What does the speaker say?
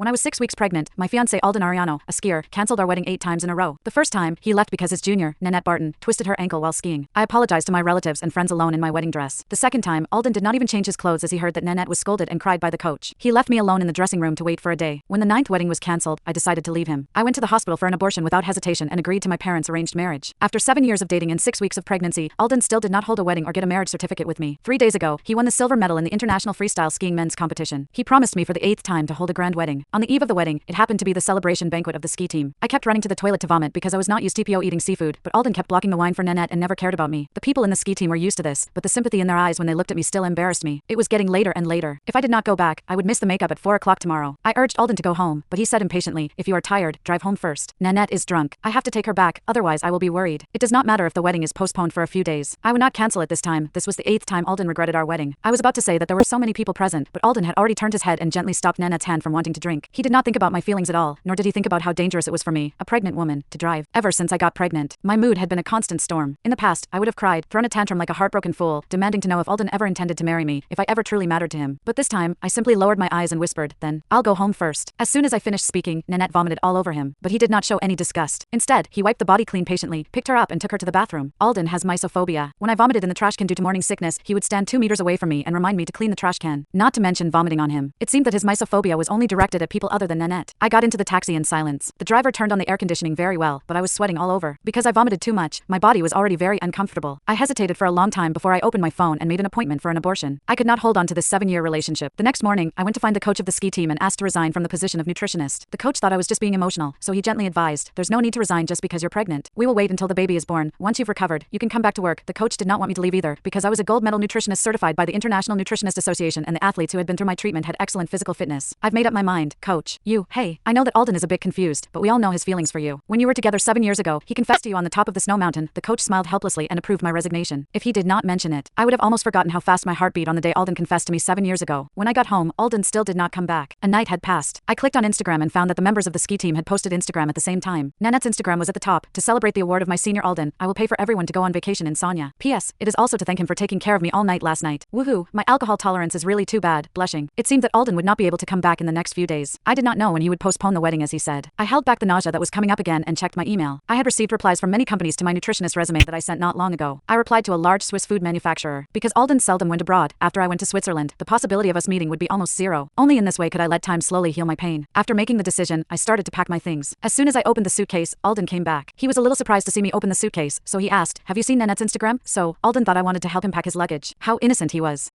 When I was 6 weeks pregnant, my fiancé Alden Ariano, a skier, cancelled our wedding 8 times in a row. The first time, he left because his junior, Nanette Barton, twisted her ankle while skiing. I apologized to my relatives and friends alone in my wedding dress. The second time, Alden did not even change his clothes as he heard that Nanette was scolded and cried by the coach. He left me alone in the dressing room to wait for a day. When the 9th wedding was cancelled, I decided to leave him. I went to the hospital for an abortion without hesitation and agreed to my parents' arranged marriage. After 7 years of dating and 6 weeks of pregnancy, Alden still did not hold a wedding or get a marriage certificate with me. 3 days ago, he won the silver medal in the International Freestyle Skiing Men's Competition. He promised me for the 8th time to hold a grand wedding. On the eve of the wedding, it happened to be the celebration banquet of the ski team. I kept running to the toilet to vomit because I was not used to eating seafood, but Alden kept blocking the wine for Nanette and never cared about me. The people in the ski team were used to this, but the sympathy in their eyes when they looked at me still embarrassed me. It was getting later and later. If I did not go back, I would miss the makeup at 4 o'clock tomorrow. I urged Alden to go home, but he said impatiently, "If you are tired, drive home first. Nanette is drunk. I have to take her back, otherwise I will be worried. It does not matter if the wedding is postponed for a few days. I would not cancel it this time." This was the 8th time Alden regretted our wedding. I was about to say that there were so many people present, but Alden had already turned his head and gently stopped Nanette's hand from wanting to drink. He did not think about my feelings at all, nor did he think about how dangerous it was for me, a pregnant woman, to drive. Ever since I got pregnant, my mood had been a constant storm. In the past, I would have cried, thrown a tantrum like a heartbroken fool, demanding to know if Alden ever intended to marry me, if I ever truly mattered to him. But this time, I simply lowered my eyes and whispered, "Then, I'll go home first." As soon as I finished speaking, Nanette vomited all over him, but he did not show any disgust. Instead, he wiped the body clean patiently, picked her up and took her to the bathroom. Alden has mysophobia. When I vomited in the trash can due to morning sickness, he would stand 2 meters away from me and remind me to clean the trash can, not to mention vomiting on him. It seemed that his mysophobia was only directed at people other than Nanette. I got into the taxi in silence. The driver turned on the air conditioning very well, but I was sweating all over. Because I vomited too much, my body was already very uncomfortable. I hesitated for a long time before I opened my phone and made an appointment for an abortion. I could not hold on to this 7-year relationship. The next morning, I went to find the coach of the ski team and asked to resign from the position of nutritionist. The coach thought I was just being emotional, so he gently advised, "There's no need to resign just because you're pregnant. We will wait until the baby is born. Once you've recovered, you can come back to work." The coach did not want me to leave either, because I was a gold medal nutritionist certified by the International Nutritionist Association, and the athletes who had been through my treatment had excellent physical fitness. "I've made up my mind, coach. Hey, I know that Alden is a bit confused, but we all know his feelings for you. When you were together 7 years ago, he confessed to you on the top of the snow mountain." The coach smiled helplessly and approved my resignation. If he did not mention it, I would have almost forgotten how fast my heart beat on the day Alden confessed to me 7 years ago. When I got home, Alden still did not come back. A night had passed. I clicked on Instagram and found that the members of the ski team had posted Instagram at the same time. Nanette's Instagram was at the top. "To celebrate the award of my senior Alden, I will pay for everyone to go on vacation in Sonia. P.S. It is also to thank him for taking care of me all night last night. Woohoo, my alcohol tolerance is really too bad." Blushing. It seemed that Alden would not be able to come back in the next few days. I did not know when he would postpone the wedding as he said. I held back the nausea that was coming up again and checked my email. I had received replies from many companies to my nutritionist resume that I sent not long ago. I replied to a large Swiss food manufacturer. Because Alden seldom went abroad, after I went to Switzerland, the possibility of us meeting would be almost zero. Only in this way could I let time slowly heal my pain. After making the decision, I started to pack my things. As soon as I opened the suitcase, Alden came back. He was a little surprised to see me open the suitcase, so he asked, "Have you seen Nanette's Instagram?" So, Alden thought I wanted to help him pack his luggage. How innocent he was.